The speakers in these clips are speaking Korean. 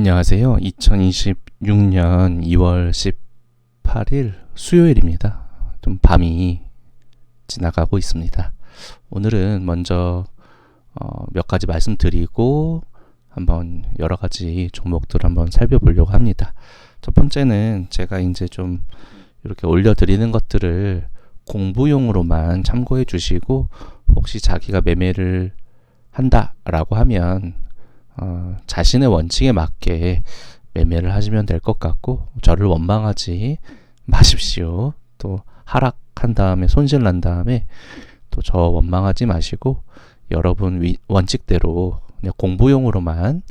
안녕하세요. 2026년 2월 18일 수요일입니다. 좀 밤이 지나가고 있습니다. 오늘은 먼저 몇 가지 말씀드리고 한번 여러 가지 종목들 한번 살펴보려고 합니다. 첫 번째는 제가 이제 좀 이렇게 올려드리는 것들을 공부용으로만 참고해 주시고, 혹시 자기가 매매를 한다라고 하면 자신의 원칙에 맞게 매매를 하시면 될 것 같고, 저를 원망하지 마십시오. 또 하락한 다음에 손실 난 다음에 또 저 원망하지 마시고, 여러분 원칙대로 그냥 공부용으로만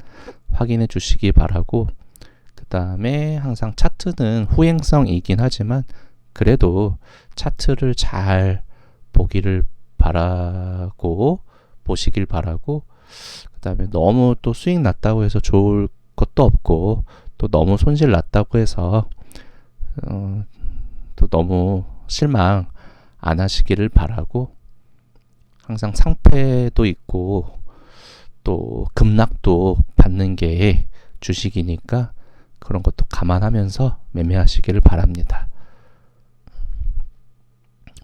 확인해 주시기 바라고, 그 다음에 항상 차트는 후행성이긴 하지만 그래도 차트를 잘 보시길 바라고, 그 다음에 너무 또 수익 났다고 해서 좋을 것도 없고, 또 너무 손실 났다고 해서 또 너무 실망 안 하시기를 바라고, 항상 상패도 있고 또 급락도 받는 게 주식이니까 그런 것도 감안하면서 매매하시기를 바랍니다.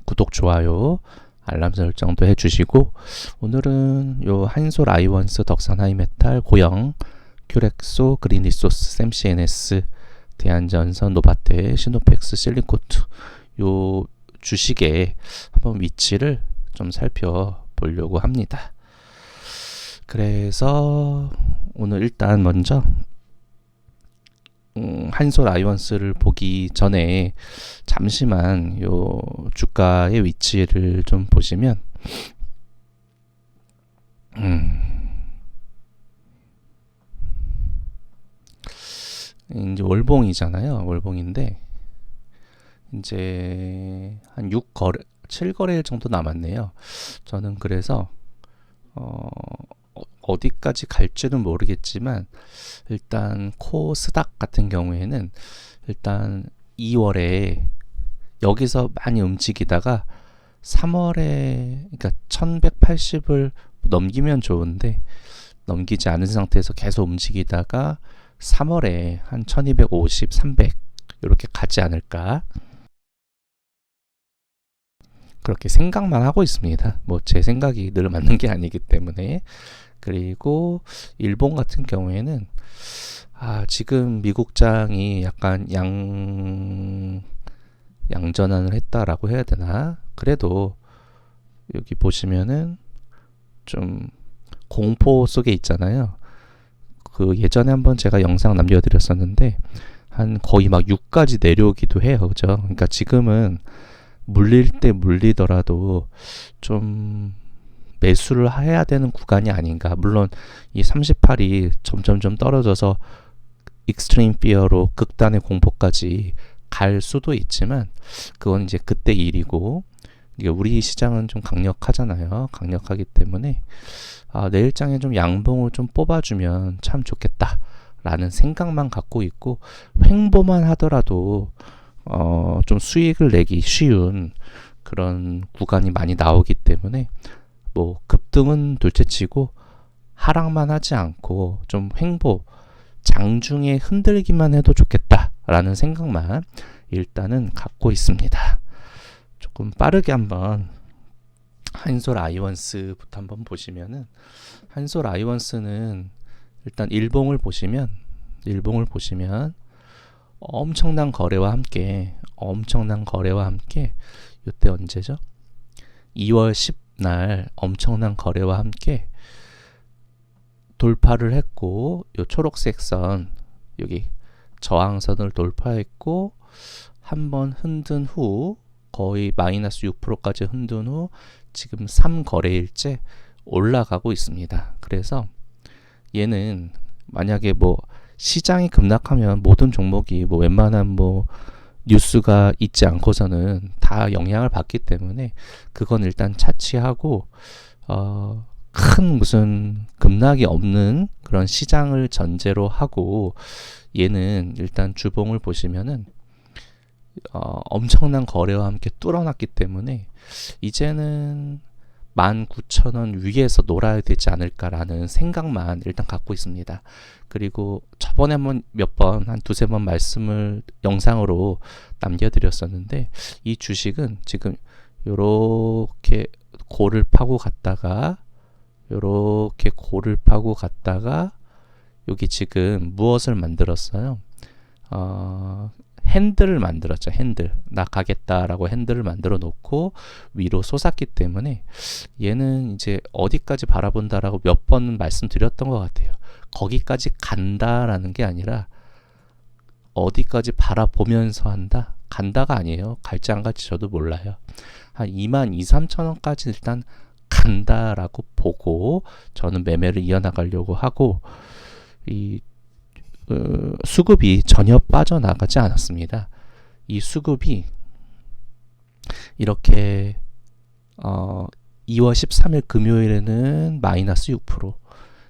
구독, 좋아요, 알람 설정도 해주시고, 오늘은 요 한솔 아이원스, 덕산 하이메탈, 고영, 큐렉소, 그린리소스, 샘CNS, 대한전선, 노바테, 시노펙스, 실링코트 요 주식의 한번 위치를 좀 살펴보려고 합니다. 그래서 오늘 일단 먼저 한솔 아이원스를 보기 전에 잠시만 요 주가의 위치를 좀 보시면, 이제 월봉이잖아요. 월봉인데 이제 한 6거래 7거래일 정도 남았네요. 저는 그래서 어디까지 갈지는 모르겠지만, 일단 코스닥 같은 경우에는 일단 2월에 여기서 많이 움직이다가 3월에 그러니까 1180을 넘기면 좋은데, 넘기지 않은 상태에서 계속 움직이다가 3월에 한 1250, 300 이렇게 가지 않을까, 그렇게 생각만 하고 있습니다. 뭐 제 생각이 늘 맞는 게 아니기 때문에. 그리고 일본 같은 경우에는 지금 미국장이 약간 양전환을 했다라고 해야 되나? 그래도 여기 보시면은 좀 공포 속에 있잖아요. 그 예전에 한번 제가 영상 남겨드렸었는데 한 거의 막 6까지 내려오기도 해요. 그죠? 그러니까 지금은 물릴 때 물리더라도 좀 매수를 해야 되는 구간이 아닌가. 물론 이 38이 점점 떨어져서 익스트림 피어로 극단의 공포까지 갈 수도 있지만, 그건 이제 그때 일이고, 이게 우리 시장은 좀 강력하잖아요. 강력하기 때문에 내일장에 좀 양봉을 좀 뽑아주면 참 좋겠다 라는 생각만 갖고 있고, 횡보만 하더라도 좀 수익을 내기 쉬운 그런 구간이 많이 나오기 때문에, 뭐 급등은 둘째치고 하락만 하지 않고 좀 횡보, 장중에 흔들기만 해도 좋겠다라는 생각만 일단은 갖고 있습니다. 조금 빠르게 한번 한솔 아이원스부터 한번 보시면은, 한솔 아이원스는 일단 일봉을 보시면 엄청난 거래와 함께 이때 언제죠? 2월 10날 엄청난 거래와 함께 돌파를 했고, 요 초록색 선 여기 저항선을 돌파했고, 한번 흔든 후 거의 마이너스 6%까지 흔든 후 지금 3거래일째 올라가고 있습니다. 그래서 얘는 만약에 뭐 시장이 급락하면 모든 종목이 뭐 웬만한 뭐 뉴스가 있지 않고서는 다 영향을 받기 때문에, 그건 일단 차치하고 큰 무슨 급락이 없는 그런 시장을 전제로 하고, 얘는 일단 주봉을 보시면은 엄청난 거래와 함께 뚫어놨기 때문에 이제는 19,000원 위에서 놀아야 되지 않을까라는 생각만 일단 갖고 있습니다. 그리고 저번에 몇 번, 한 두세 번 말씀을 영상으로 남겨드렸었는데, 이 주식은 지금 요렇게 고를 파고 갔다가, 요렇게 고를 파고 갔다가, 여기 지금 무엇을 만들었어요? 핸들을 만들었죠. 핸들. 나 가겠다라고 핸들을 만들어 놓고 위로 솟았기 때문에 얘는 이제 어디까지 바라본다라고 몇 번 말씀드렸던 것 같아요. 거기까지 간다라는 게 아니라 어디까지 바라보면서 한다? 간다가 아니에요. 갈지 안 갈지 저도 몰라요. 한 22,000~23,000원까지 일단 간다라고 보고 저는 매매를 이어나가려고 하고, 이 수급이 전혀 빠져나가지 않았습니다. 이 수급이 이렇게 2월 13일 금요일에는 마이너스 6%,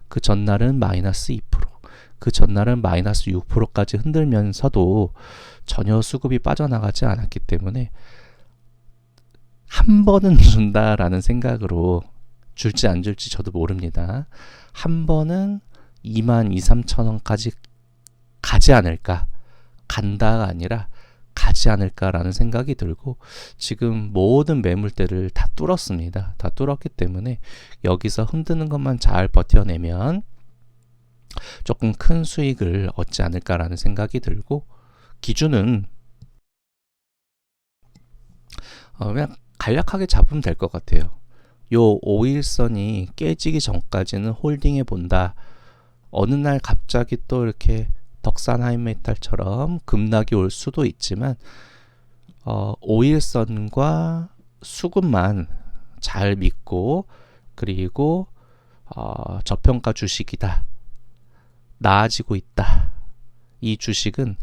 그 전날은 마이너스 2%, 그 전날은 마이너스 6%까지 흔들면서도 전혀 수급이 빠져나가지 않았기 때문에 한 번은 준다라는 생각으로, 줄지 안 줄지 저도 모릅니다. 한 번은 22,000~23,000원까지 가지 않을까, 간다가 아니라 가지 않을까라는 생각이 들고, 지금 모든 매물대를 다 뚫었습니다. 다 뚫었기 때문에 여기서 흔드는 것만 잘 버텨내면 조금 큰 수익을 얻지 않을까라는 생각이 들고, 기준은 그냥 간략하게 잡으면 될 것 같아요. 요 5일선이 깨지기 전까지는 홀딩해 본다. 어느 날 갑자기 또 이렇게 덕산 하이메탈처럼 급락이 올 수도 있지만 5일선과 수급만 잘 믿고, 그리고 저평가 주식이다, 나아지고 있다, 이 주식은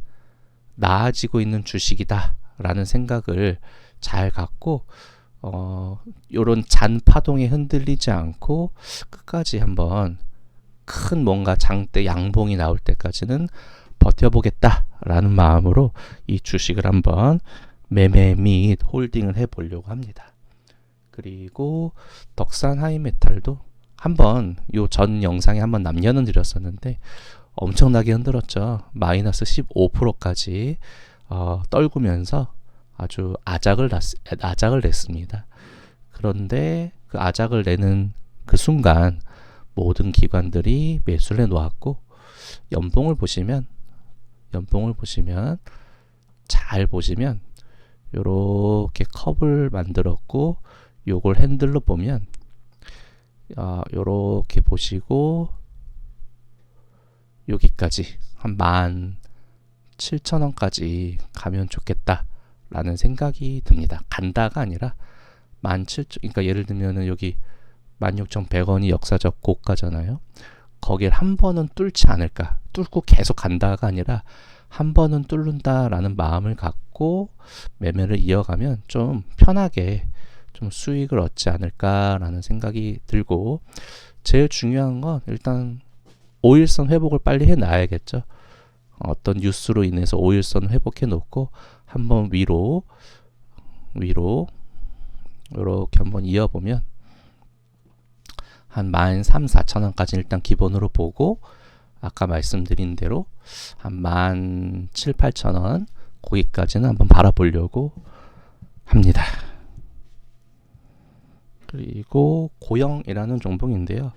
나아지고 있는 주식이다 라는 생각을 잘 갖고 요런 잔 파동에 흔들리지 않고 끝까지 한번 큰 뭔가 장대 양봉이 나올 때까지는 버텨보겠다라는 마음으로 이 주식을 한번 매매 및 홀딩을 해보려고 합니다. 그리고 덕산 하이메탈도 한번 요 전 영상에 한번 남겨는 드렸었는데 엄청나게 흔들었죠. 마이너스 15%까지 떨구면서 아주 아작을 냈습니다. 그런데 그 아작을 내는 그 순간 모든 기관들이 매수를 해놓았고, 연봉을 보시면 잘 보시면 요렇게 컵을 만들었고, 요걸 핸들로 보면 요렇게 보시고 여기까지 한 17,000원까지 가면 좋겠다 라는 생각이 듭니다. 간다가 아니라 17,000, 그러니까 예를 들면은 여기 16,100원이 역사적 고가잖아요. 거길 한 번은 뚫지 않을까, 뚫고 계속 간다가 아니라 한 번은 뚫는다라는 마음을 갖고 매매를 이어가면 좀 편하게 좀 수익을 얻지 않을까라는 생각이 들고, 제일 중요한 건 일단 5일선 회복을 빨리 해놔야겠죠. 어떤 뉴스로 인해서 5일선 회복해 놓고 한번 위로 이렇게 한번 이어보면 한 13,000~14,000원까지 일단 기본으로 보고, 아까 말씀드린 대로 한 17,000~18,000원 거기까지는 한번 바라보려고 합니다. 그리고 고영이라는 종목인데요.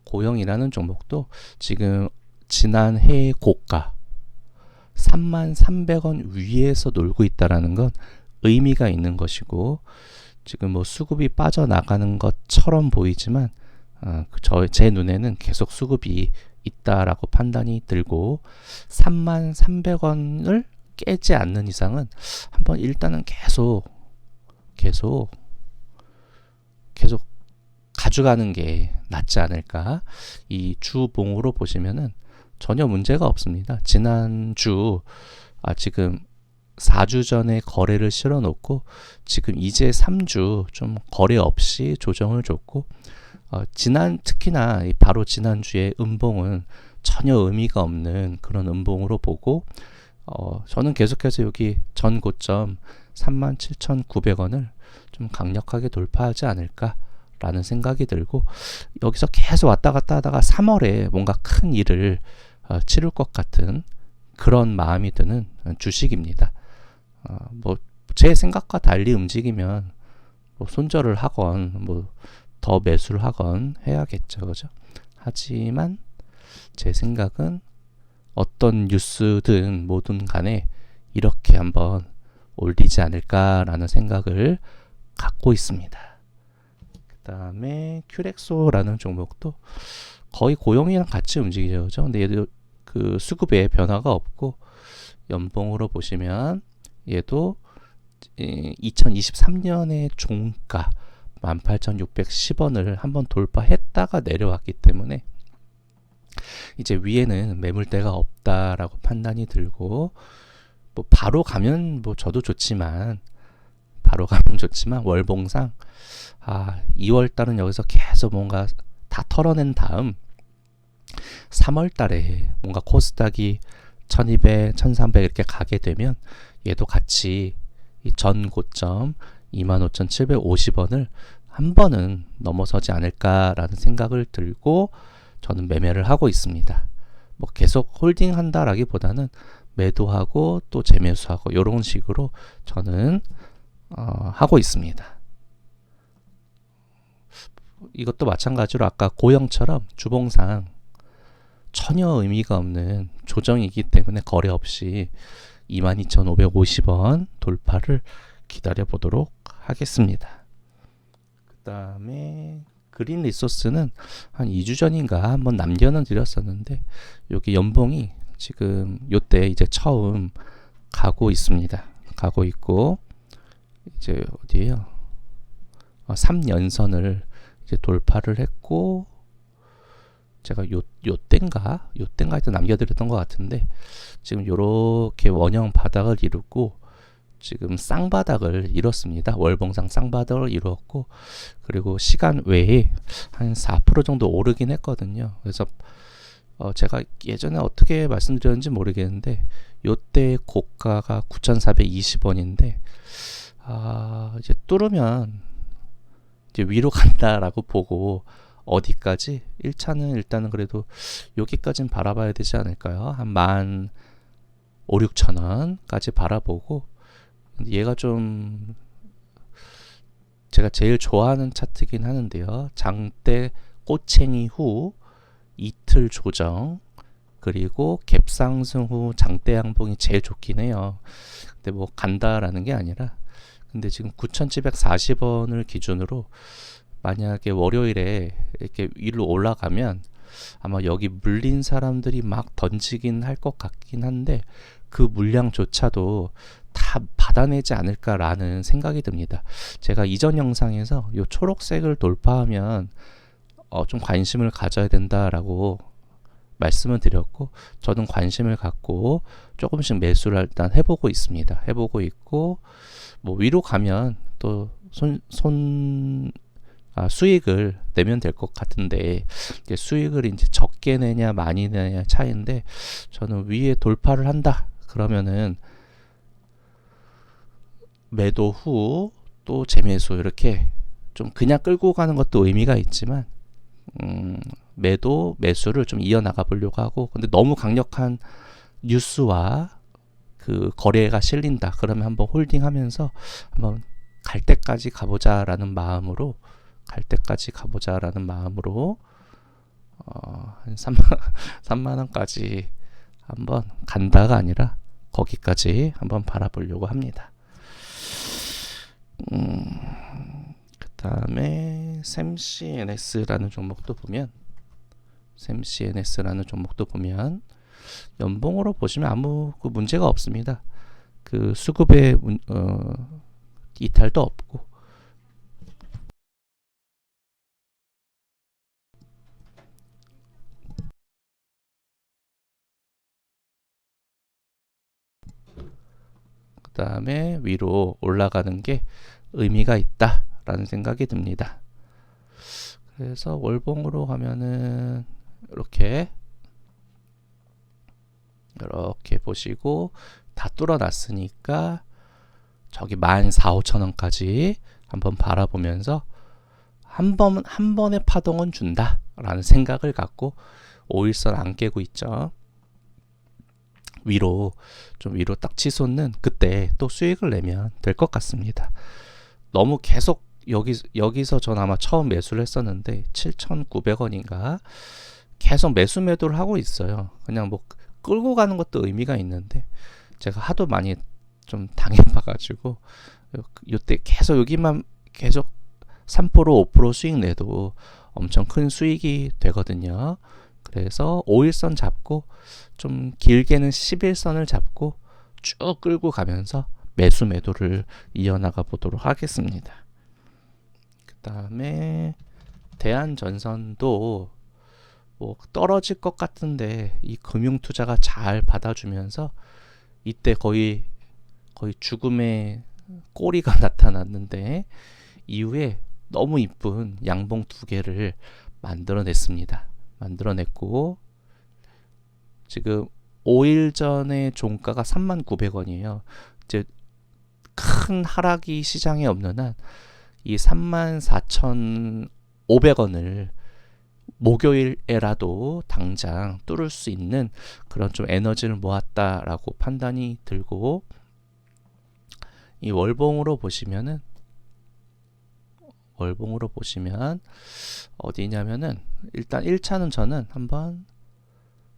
고영이라는 종목도 지금 지난해 고가 33,000원 위에서 놀고 있다라는 건 의미가 있는 것이고, 지금 뭐 수급이 빠져나가는 것처럼 보이지만 제 눈에는 계속 수급이 있다라고 판단이 들고, 33,000원을 깨지 않는 이상은 한번 일단은 계속 가져가는 게 낫지 않을까. 이 주봉으로 보시면은 전혀 문제가 없습니다. 지난주 지금 4주 전에 거래를 실어 놓고 지금 이제 3주 좀 거래 없이 조정을 줬고, 특히나 바로 지난주에 음봉은 전혀 의미가 없는 그런 음봉으로 보고, 저는 계속해서 여기 전 고점 37,900원을 좀 강력하게 돌파하지 않을까라는 생각이 들고, 여기서 계속 왔다 갔다 하다가 3월에 뭔가 큰 일을 치룰 것 같은 그런 마음이 드는 주식입니다. 뭐 제 생각과 달리 움직이면 뭐 손절을 하건 뭐 더 매수를 하건 해야겠죠, 그죠? 하지만 제 생각은 어떤 뉴스든 뭐든 간에 이렇게 한번 올리지 않을까라는 생각을 갖고 있습니다. 그 다음에 큐렉소라는 종목도 거의 고용이랑 같이 움직이죠, 그죠? 근데 얘도 그 수급에 변화가 없고, 연봉으로 보시면 얘도 2023년의 종가 18,610원을 한번 돌파했다가 내려왔기 때문에 이제 위에는 매물대가 없다라고 판단이 들고, 뭐 바로 가면 뭐 저도 좋지만, 월봉상 2월 달은 여기서 계속 뭔가 다 털어낸 다음 3월 달에 뭔가 코스닥이 1200, 1300 이렇게 가게 되면 얘도 같이 이 전 고점 25,750원을 한 번은 넘어서지 않을까라는 생각을 들고 저는 매매를 하고 있습니다. 뭐 계속 홀딩 한다라기보다는 매도하고 또 재매수하고 이런 식으로 저는 하고 있습니다. 이것도 마찬가지로 아까 고영처럼 주봉상 전혀 의미가 없는 조정이기 때문에 거래 없이 22,550원 돌파를 기다려 보도록 하겠습니다. 그 다음에 그린 리소스는 한 2주 전인가 한번 남겨는 드렸었는데, 여기 연봉이 지금 요때 이제 처음 가고 있습니다. 가고 있고, 이제 어디에요? 3연선을 이제 돌파를 했고, 제가 요땐가 하여튼 남겨드렸던 것 같은데, 지금 요렇게 원형 바닥을 이루고 지금 쌍바닥을 이뤘습니다. 월봉상 쌍바닥을 이루었고, 그리고 시간 외에 한 4% 정도 오르긴 했거든요. 그래서 제가 예전에 어떻게 말씀드렸는지 모르겠는데, 요때 고가가 9,420원인데 이제 뚫으면 이제 위로 간다라고 보고, 어디까지? 1차는 일단은 그래도 여기까지는 바라봐야 되지 않을까요? 한 15,000~16,000원까지 바라보고, 근데 얘가 좀 제가 제일 좋아하는 차트긴 하는데요. 장대 꼬챙이 후 이틀 조정, 그리고 갭 상승 후 장대 양봉이 제일 좋긴 해요. 근데 뭐 간다라는 게 아니라, 근데 지금 9,740원을 기준으로 만약에 월요일에 이렇게 위로 올라가면 아마 여기 물린 사람들이 막 던지긴 할 것 같긴 한데, 그 물량조차도 다 받아내지 않을까라는 생각이 듭니다. 제가 이전 영상에서 이 초록색을 돌파하면 좀 관심을 가져야 된다라고 말씀을 드렸고, 저는 관심을 갖고 조금씩 매수를 일단 해보고 있습니다. 해보고 있고, 뭐 위로 가면 또 수익을 내면 될 것 같은데, 수익을 이제 적게 내냐 많이 내냐 차이인데, 저는 위에 돌파를 한다 그러면은 매도 후 또 재매수, 이렇게 좀 그냥 끌고 가는 것도 의미가 있지만 매수를 좀 이어나가 보려고 하고, 근데 너무 강력한 뉴스와 그 거래가 실린다 그러면 한번 홀딩하면서 한번 갈 때까지 가보자라는 마음으로 한 3만원까지 한번 간다가 아니라 거기까지 한번 바라보려고 합니다. 그 다음에 샘CNS라는 종목도 보면 연봉으로 보시면 아무 그 문제가 없습니다. 그 수급에 이탈도 없고, 그 다음에 위로 올라가는 게 의미가 있다라는 생각이 듭니다. 그래서 월봉으로 가면은 이렇게 보시고 다 뚫어놨으니까 저기 14,000~15,000원까지 한번 바라보면서 한 번의 파동은 준다 라는 생각을 갖고 5일선 안 깨고 있죠. 위로 딱 치솟는 그때 또 수익을 내면 될 것 같습니다. 너무 계속 여기서 전 아마 처음 매수를 했었는데 7,900원인가 계속 매도를 하고 있어요. 그냥 뭐 끌고 가는 것도 의미가 있는데 제가 하도 많이 좀 당해봐가지고 요때 계속 여기만 계속 3% 5% 수익 내도 엄청 큰 수익이 되거든요. 그래서 5일선 잡고 좀 길게는 10일선을 잡고 쭉 끌고 가면서 매도를 이어나가 보도록 하겠습니다. 그 다음에 대한전선도 뭐 떨어질 것 같은데 이 금융투자가 잘 받아주면서 이때 거의 죽음의 꼬리가 나타났는데 이후에 너무 이쁜 양봉 2개를 만들어냈고 지금 5일 전에 종가가 39,000원이에요. 이제 큰 하락이 시장에 없는 한 이 34,500원을 목요일에라도 당장 뚫을 수 있는 그런 좀 에너지를 모았다라고 판단이 들고, 이 월봉으로 보시면 어디냐면은 일단 1차는 저는 한번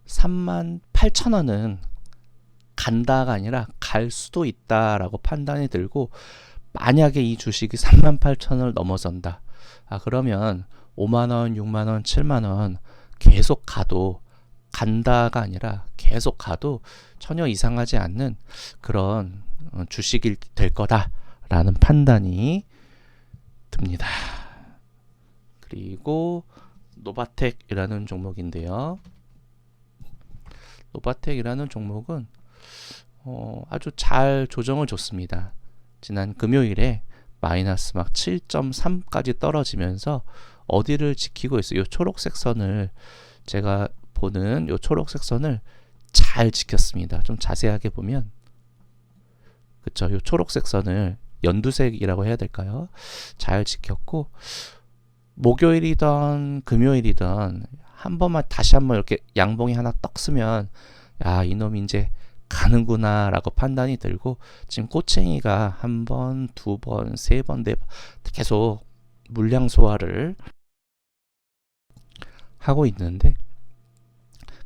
38,000원은 간다가 아니라 갈 수도 있다라고 판단이 들고, 만약에 이 주식이 38,000원을 넘어선다, 그러면 5만원, 6만원, 7만원 계속 가도, 간다가 아니라 계속 가도 전혀 이상하지 않는 그런 주식이 될 거다라는 판단이 듭니다. 그리고 노바텍이라는 종목인데요. 노바텍이라는 종목은 아주 잘 조정을 줬습니다. 지난 금요일에 마이너스 막 7.3까지 떨어지면서 어디를 지키고 있어요? 이 초록색 선을, 제가 보는 이 초록색 선을 잘 지켰습니다. 좀 자세하게 보면, 그쵸? 이 초록색 선을 연두색이라고 해야 될까요? 잘 지켰고, 목요일이던 금요일이던 한 번만 다시 한번 이렇게 양봉이 하나 떡 쓰면, 야, 이놈 이제 가는구나 라고 판단이 들고, 지금 꼬챙이가 한 번, 두 번, 세 번, 네 번 계속 물량 소화를 하고 있는데,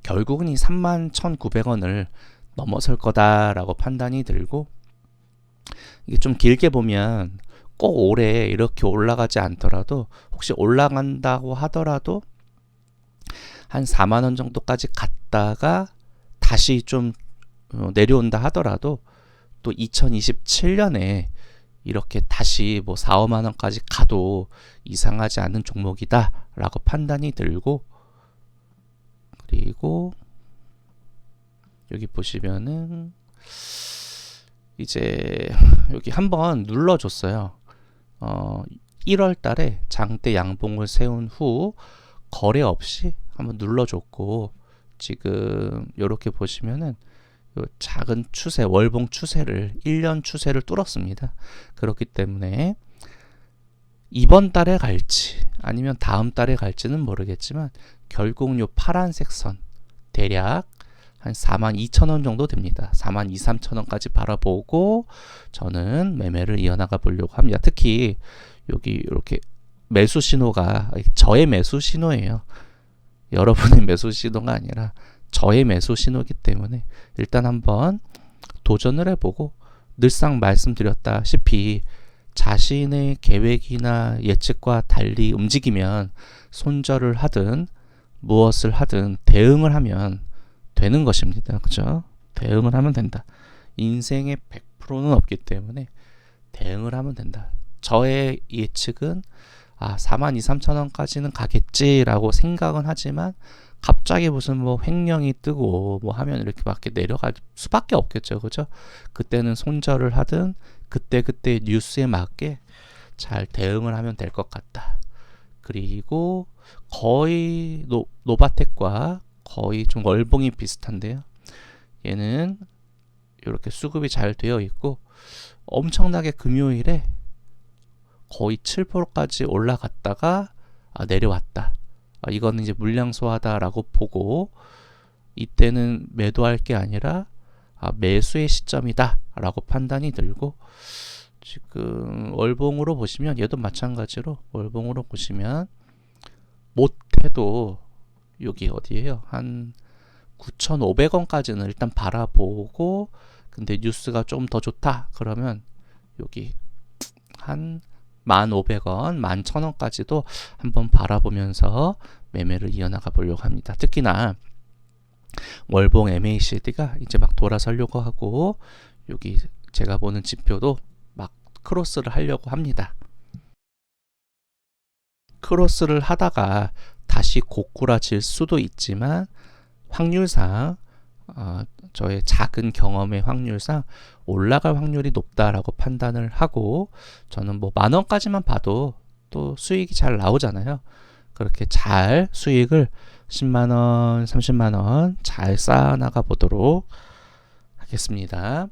결국은 이 31,900원을 넘어설 거다라고 판단이 들고, 이게 좀 길게 보면 꼭 올해 이렇게 올라가지 않더라도, 혹시 올라간다고 하더라도 한 4만원 정도까지 갔다가 다시 좀 내려온다 하더라도 또 2027년에 이렇게 다시 뭐 4, 5만원까지 가도 이상하지 않은 종목이다 라고 판단이 들고, 그리고 여기 보시면은 이제 여기 한번 눌러줬어요. 1월 달에 장대 양봉을 세운 후 거래 없이 한번 눌러줬고, 지금 이렇게 보시면은 요 작은 추세, 월봉 추세를 1년 추세를 뚫었습니다. 그렇기 때문에 이번 달에 갈지 아니면 다음 달에 갈지는 모르겠지만 결국 요 파란색 선 대략 한 42,000원 정도 됩니다. 42,000, 43,000원까지 바라보고 저는 매매를 이어나가 보려고 합니다. 특히 여기 이렇게 매수 신호가 저의 매수 신호예요. 여러분의 매수 신호가 아니라 저의 매수 신호이기 때문에 일단 한번 도전을 해보고, 늘상 말씀드렸다시피 자신의 계획이나 예측과 달리 움직이면 손절을 하든 무엇을 하든 대응을 하면 되는 것입니다. 그죠? 대응을 하면 된다. 인생의 100%는 없기 때문에 대응을 하면 된다. 저의 예측은 42,000~43,000원까지는 가겠지라고 생각은 하지만 갑자기 무슨 뭐 횡령이 뜨고 뭐 하면 이렇게 밖에 내려갈 수밖에 없겠죠. 그죠? 그때는 손절을 하든 그때 뉴스에 맞게 잘 대응을 하면 될 것 같다. 그리고 거의 노바텍과 거의 좀 월봉이 비슷한데요. 얘는 이렇게 수급이 잘 되어 있고 엄청나게 금요일에 거의 7%까지 올라갔다가 내려왔다. 이거는 이제 물량 소화다라고 보고 이때는 매도할 게 아니라 매수의 시점이다 라고 판단이 들고, 지금 월봉으로 보시면 얘도 마찬가지로 월봉으로 보시면 못해도 여기 어디에요? 한 9,500원까지는 일단 바라보고, 근데 뉴스가 좀 더 좋다 그러면 여기 한 1,500원, 11,000원까지도 한번 바라보면서 매매를 이어나가 보려고 합니다. 특히나 월봉 MACD가 이제 막 돌아서려고 하고, 여기 제가 보는 지표도 막 크로스를 하려고 합니다. 크로스를 하다가 다시 고꾸라질 수도 있지만 확률상 저의 작은 경험의 확률상 올라갈 확률이 높다라고 판단을 하고, 저는 뭐 10,000원까지만 봐도 또 수익이 잘 나오잖아요. 그렇게 잘 수익을 10만원, 30만원 잘 쌓아나가 보도록 하겠습니다.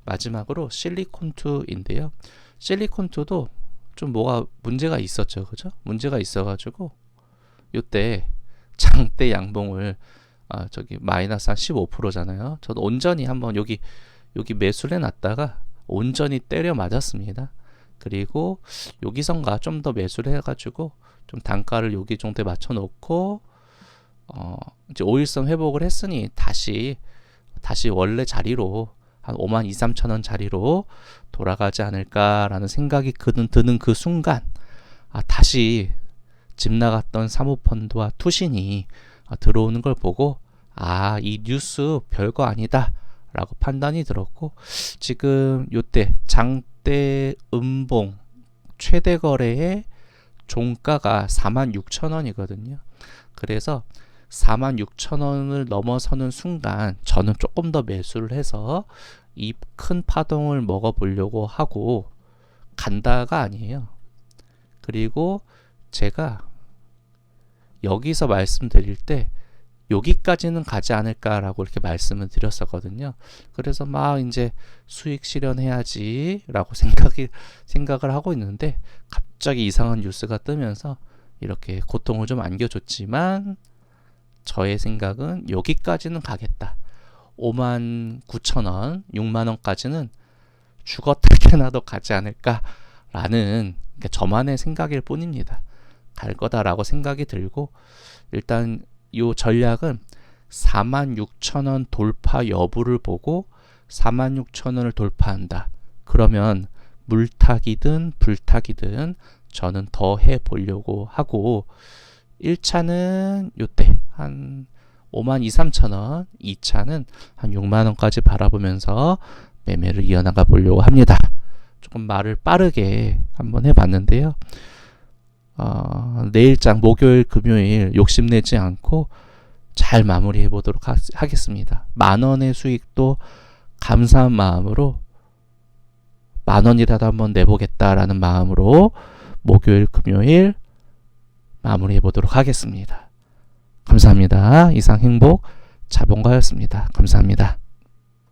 마지막으로 실리콘2인데요. 실리콘2도 좀 뭐가 문제가 있었죠. 그죠? 문제가 있어가지고 요때 장대 양봉을 저기 마이너스 한 15%잖아요. 저도 온전히 한번 여기 매수를 해놨다가 온전히 때려 맞았습니다. 그리고 여기선가 좀 더 매수를 해가지고 좀 단가를 여기 정도에 맞춰 놓고 이제 5일선 회복을 했으니 다시 원래 자리로 한 52,000~53,000원 자리로 돌아가지 않을까라는 생각이 드는 그 순간 다시 집 나갔던 사모펀드와 투신이 들어오는 걸 보고 이 뉴스 별거 아니다 라고 판단이 들었고, 지금 요때 장대 음봉 최대 거래의 종가가 46,000원이거든요. 그래서 46,000원을 넘어서는 순간 저는 조금 더 매수를 해서 이 큰 파동을 먹어보려고 하고 간다가 아니에요. 그리고 제가 여기서 말씀드릴 때 여기까지는 가지 않을까라고 이렇게 말씀을 드렸었거든요. 그래서 막 이제 수익 실현해야지 라고 생각을 하고 있는데, 갑자기 이상한 뉴스가 뜨면서 이렇게 고통을 좀 안겨줬지만 저의 생각은 여기까지는 가겠다. 59,000원, 6만원까지는 죽었다 깨나도 가지 않을까라는 저만의 생각일 뿐입니다. 갈 거다라고 생각이 들고, 일단 이 전략은 46,000원 돌파 여부를 보고 46,000원을 돌파한다. 그러면 물타기든 불타기든 저는 더 해보려고 하고, 1차는 요때 한 52,000~53,000원, 2차는 한 6만원까지 바라보면서 매매를 이어나가 보려고 합니다. 조금 말을 빠르게 한번 해봤는데요. 내일장 목요일 금요일 욕심내지 않고 잘 마무리해 보도록 하겠습니다. 10,000원의 수익도 감사한 마음으로 10,000원이라도 한번 내보겠다라는 마음으로 목요일 금요일 마무리해 보도록 하겠습니다. 감사합니다. 이상 행복 자본가였습니다. 감사합니다.